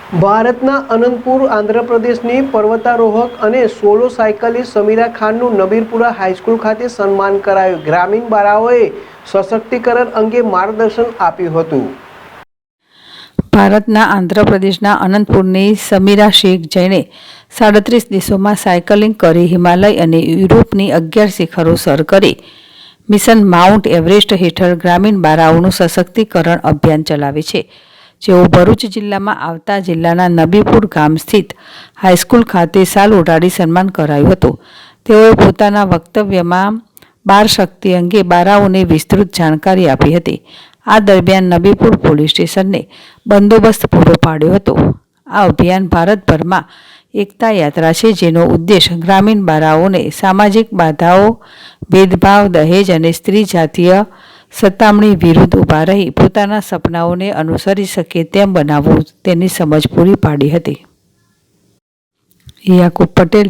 ભારતના અનંતપુર આંધ્રપ્રદેશની પર્વતારોહક અને solo cyclist Samira ખાનનું નબીરપુરા high school ખાતે સન્માન કરાયું। ગ્રામીણ બાળાઓએ સશક્તિકરણ અંગે માર્ગદર્શન આપ્યું હતું। ભારતના આંધ્રપ્રદેશના અનંતપુરની સમીરા શેખ જૈને 37 દેશોમાં સાયકલિંગ કરી હિમાલય અને યુરોપની 11 શિખરો સર કરી મિશન માઉન્ટ એવરેસ્ટ હેઠળ ગ્રામીણ બાળાઓનું સશક્તિકરણ અભિયાન ચલાવે છે, જેઓ ભરૂચ જિલ્લામાં આવતા જિલ્લાના નબીપુર ગામ સ્થિત હાઈસ્કૂલ ખાતે શાલ ઓઢાડી સન્માન કરાયું હતું। તેઓએ પોતાના વક્તવ્યમાં બાળ શક્તિ અંગે બાળાઓને વિસ્તૃત જાણકારી આપી હતી। આ દરમિયાન નબીપુર પોલીસ સ્ટેશનને બંદોબસ્ત પૂરો પાડ્યો હતો। આ અભિયાન ભારતભરમાં એકતા યાત્રા છે, જેનો ઉદ્દેશ ગ્રામીણ બાળાઓને સામાજિક બાધાઓ, ભેદભાવ, દહેજ અને સ્ત્રી જાતીય સતામણી વિરુદ્ધ ઊભા રહી પોતાના સપનાઓને અનુસરી શકે તેમ બનાવવું તેની સમજ પૂરી પાડી હતી। યાકુબ પટેલ।